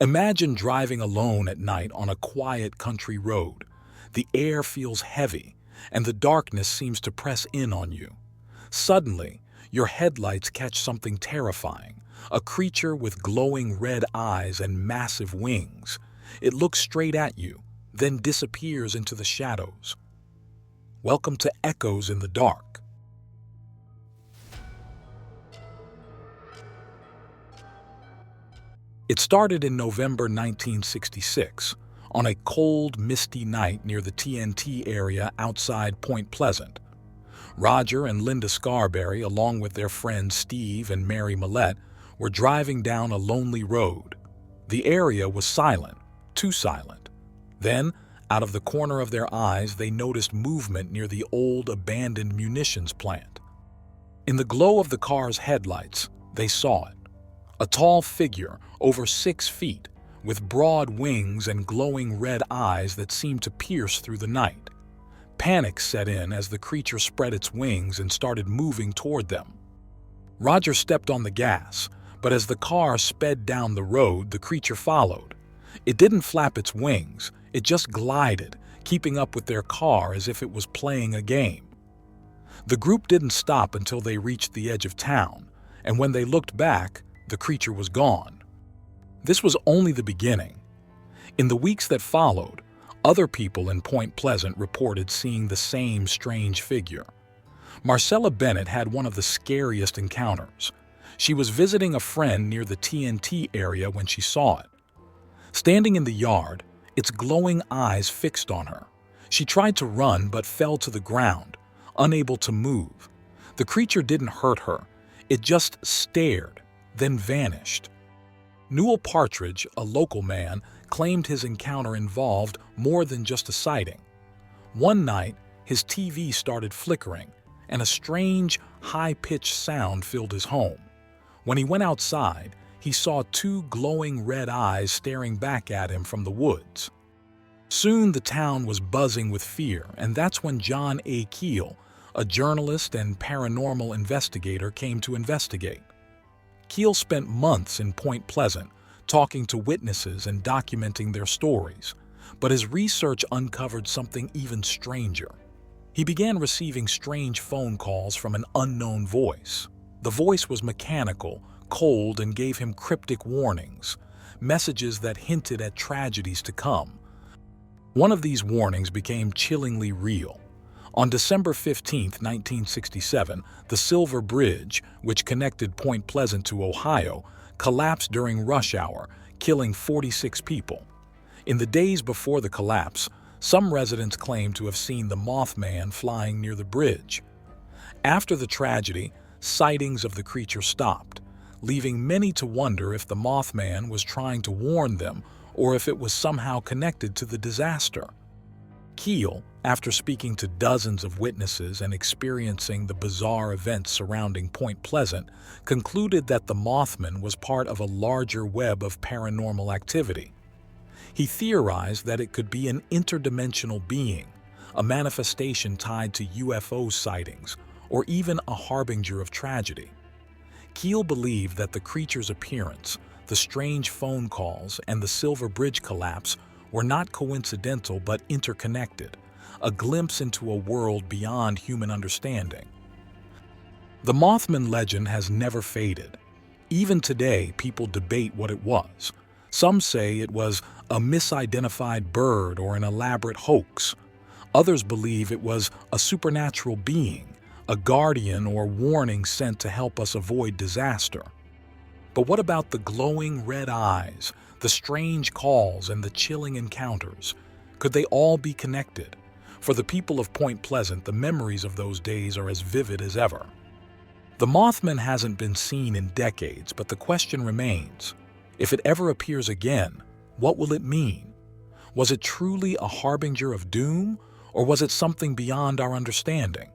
Imagine driving alone at night on a quiet country road. The air feels heavy, and the darkness seems to press in on you. Suddenly, your headlights catch something terrifying, a creature with glowing red eyes and massive wings. It looks straight at you, then disappears into the shadows. Welcome to Echoes in the Dark. It started in November 1966, on a cold, misty night near the TNT area outside Point Pleasant. Roger and Linda Scarberry, along with their friends Steve and Mary Millette, were driving down a lonely road. The area was silent, too silent. Then, out of the corner of their eyes, they noticed movement near the old abandoned munitions plant. In the glow of the car's headlights, they saw it. A tall figure, over 6 feet, with broad wings and glowing red eyes that seemed to pierce through the night. Panic set in as the creature spread its wings and started moving toward them. Roger stepped on the gas, but as the car sped down the road, the creature followed. It didn't flap its wings, it just glided, keeping up with their car as if it was playing a game. The group didn't stop until they reached the edge of town, and when they looked back, the creature was gone. This was only the beginning. In the weeks that followed, other people in Point Pleasant reported seeing the same strange figure. Marcella Bennett had one of the scariest encounters. She was visiting a friend near the TNT area when she saw it. Standing in the yard, its glowing eyes fixed on her. She tried to run but fell to the ground, unable to move. The creature didn't hurt her. It just stared, then vanished. Newell Partridge, a local man, claimed his encounter involved more than just a sighting. One night, his TV started flickering, and a strange, high-pitched sound filled his home. When he went outside, he saw 2 glowing red eyes staring back at him from the woods. Soon the town was buzzing with fear, and that's when John A. Keel, a journalist and paranormal investigator, came to investigate. Keel spent months in Point Pleasant, talking to witnesses and documenting their stories, but his research uncovered something even stranger. He began receiving strange phone calls from an unknown voice. The voice was mechanical, cold, and gave him cryptic warnings, messages that hinted at tragedies to come. One of these warnings became chillingly real. On December 15, 1967, the Silver Bridge, which connected Point Pleasant to Ohio, collapsed during rush hour, killing 46 people. In the days before the collapse, some residents claimed to have seen the Mothman flying near the bridge. After the tragedy, sightings of the creature stopped, leaving many to wonder if the Mothman was trying to warn them or if it was somehow connected to the disaster. Keel, after speaking to dozens of witnesses and experiencing the bizarre events surrounding Point Pleasant, concluded that the Mothman was part of a larger web of paranormal activity. He theorized that it could be an interdimensional being, a manifestation tied to UFO sightings, or even a harbinger of tragedy. Keel believed that the creature's appearance, the strange phone calls, and the Silver Bridge collapse were not coincidental but interconnected, a glimpse into a world beyond human understanding. The Mothman legend has never faded. Even today, people debate what it was. Some say it was a misidentified bird or an elaborate hoax. Others believe it was a supernatural being, a guardian or warning sent to help us avoid disaster. But what about the glowing red eyes, the strange calls, and the chilling encounters? Could they all be connected? For the people of Point Pleasant, the memories of those days are as vivid as ever. The Mothman hasn't been seen in decades, but the question remains. If it ever appears again, what will it mean? Was it truly a harbinger of doom, or was it something beyond our understanding?